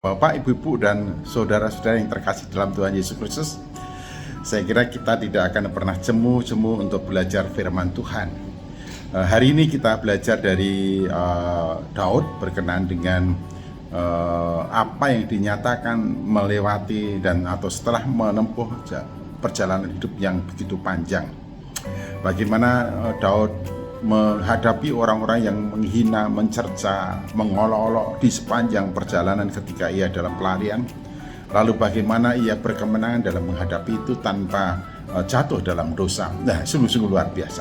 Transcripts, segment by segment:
Bapak, Ibu-ibu, dan saudara-saudara yang terkasih dalam Tuhan Yesus Kristus, saya kira kita tidak akan pernah jemu-jemu untuk belajar firman Tuhan. Hari ini kita belajar dari Daud berkenaan dengan apa yang dinyatakan melewati dan atau setelah menempuh perjalanan hidup yang begitu panjang. Bagaimana Daud menghadapi orang-orang yang menghina, mencerca, mengolok-olok di sepanjang perjalanan ketika ia dalam pelarian. Lalu bagaimana ia berkemenangan dalam menghadapi itu tanpa jatuh dalam dosa. Nah, sungguh-sungguh luar biasa.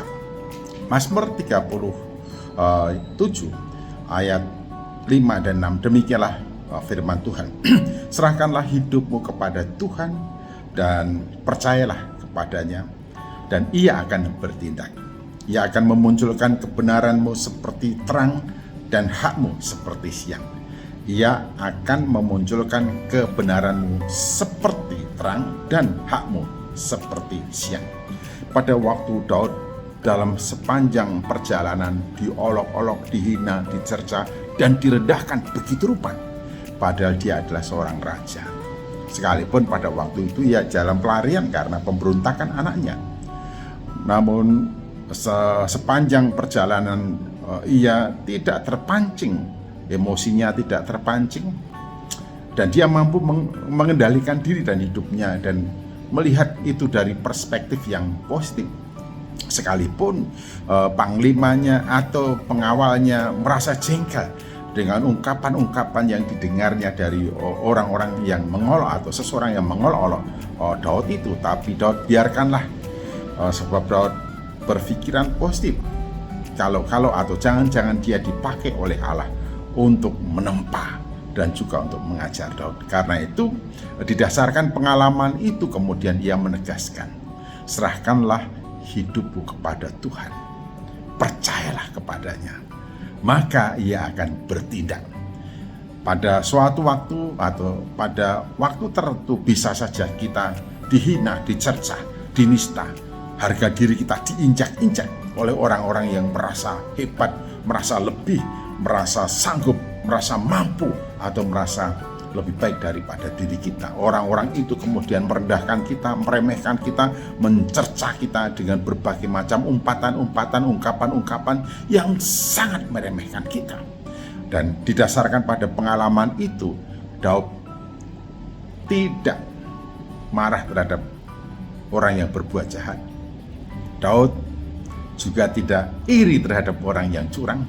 Mazmur 37 ayat 5 dan 6, demikianlah firman Tuhan. Serahkanlah hidupmu kepada Tuhan dan percayalah kepadanya, dan ia akan bertindak. Ia akan memunculkan kebenaranmu seperti terang dan hakmu seperti siang. Ia akan memunculkan kebenaranmu seperti terang dan hakmu seperti siang. Pada waktu Daud dalam sepanjang perjalanan diolok-olok, dihina, dicerca, dan direndahkan begitu rupa, padahal dia adalah seorang raja. Sekalipun pada waktu itu ia dalam pelarian karena pemberontakan anaknya. Namun sepanjang perjalanan ia tidak terpancing, emosinya tidak terpancing, dan dia mampu mengendalikan diri dan hidupnya dan melihat itu dari perspektif yang positif. Sekalipun panglimanya atau pengawalnya merasa jengkel dengan ungkapan-ungkapan yang didengarnya dari orang-orang yang mengolok atau seseorang yang mengolok-olok Daud itu, tapi Daud biarkanlah, sebab Daud berpikiran positif. Kalau atau jangan-jangan dia dipakai oleh Allah untuk menempa dan juga untuk mengajar Daud. Karena itu didasarkan pengalaman itu kemudian ia menegaskan, serahkanlah hidupmu kepada Tuhan, percayalah kepadanya, maka ia akan bertindak. Pada suatu waktu atau pada waktu tertentu bisa saja kita dihina, dicerca, dinista, harga diri kita diinjak-injak oleh orang-orang yang merasa hebat, merasa lebih, merasa sanggup, merasa mampu, atau merasa lebih baik daripada diri kita. Orang-orang itu kemudian merendahkan kita, meremehkan kita, mencerca kita dengan berbagai macam umpatan-umpatan, ungkapan-ungkapan yang sangat meremehkan kita. Dan didasarkan pada pengalaman itu, Daud tidak marah terhadap orang yang berbuat jahat. Daud juga tidak iri terhadap orang yang curang.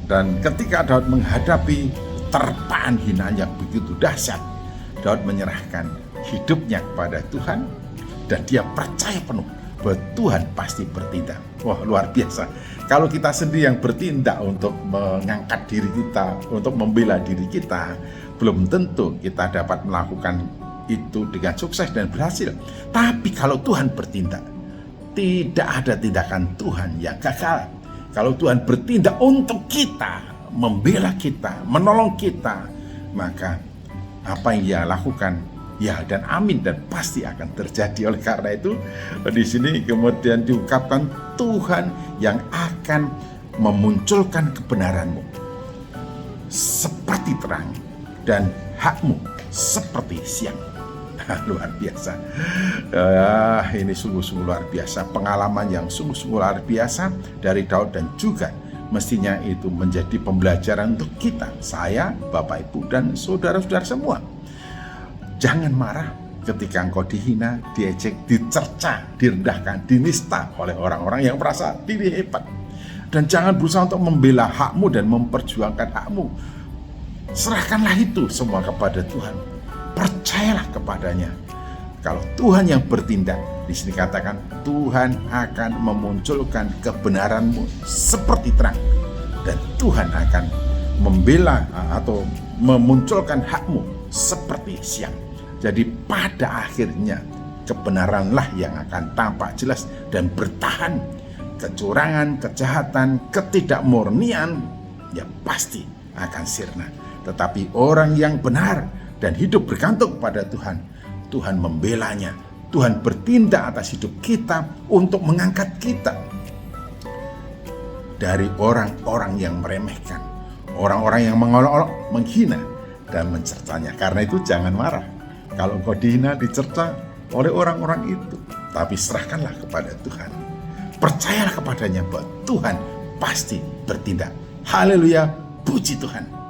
Dan ketika Daud menghadapi terpaan hinaan yang begitu dahsyat, Daud menyerahkan hidupnya kepada Tuhan dan dia percaya penuh bahwa Tuhan pasti bertindak. Wah, luar biasa. Kalau kita sendiri yang bertindak untuk mengangkat diri kita, untuk membela diri kita, belum tentu kita dapat melakukan itu dengan sukses dan berhasil. Tapi kalau Tuhan bertindak, tidak ada tindakan Tuhan yang gagal. Kalau Tuhan bertindak untuk kita, membela kita, menolong kita, maka apa yang ia lakukan, ya dan amin, dan pasti akan terjadi. Oleh karena itu, di sini kemudian diungkapkan Tuhan yang akan memunculkan kebenaranmu seperti terang dan hakmu seperti siang. Luar biasa. Ini sungguh-sungguh luar biasa, pengalaman yang sungguh-sungguh luar biasa dari Daud, dan juga mestinya itu menjadi pembelajaran untuk kita, saya, Bapak, Ibu, dan saudara-saudara semua. Jangan marah ketika engkau dihina, diejek, dicerca, direndahkan, dinista oleh orang-orang yang merasa diri hebat. Dan jangan berusaha untuk membela hakmu dan memperjuangkan hakmu. Serahkanlah itu semua kepada Tuhan. Percayalah kepadanya. Kalau Tuhan yang bertindak, di sini katakan Tuhan akan memunculkan kebenaranmu seperti terang, dan Tuhan akan membela atau memunculkan hakmu seperti siang. Jadi pada akhirnya kebenaranlah yang akan tampak jelas dan bertahan. Kecurangan, kejahatan, ketidakmurnian ya pasti akan sirna. Tetapi orang yang benar dan hidup bergantung pada Tuhan, Tuhan membelanya, Tuhan bertindak atas hidup kita untuk mengangkat kita dari orang-orang yang meremehkan, orang-orang yang mengolok-olok, menghina, dan mencercanya. Karena itu jangan marah kalau engkau dihina, dicerca oleh orang-orang itu, tapi serahkanlah kepada Tuhan. Percayalah kepadanya bahwa Tuhan pasti bertindak. Haleluya, puji Tuhan.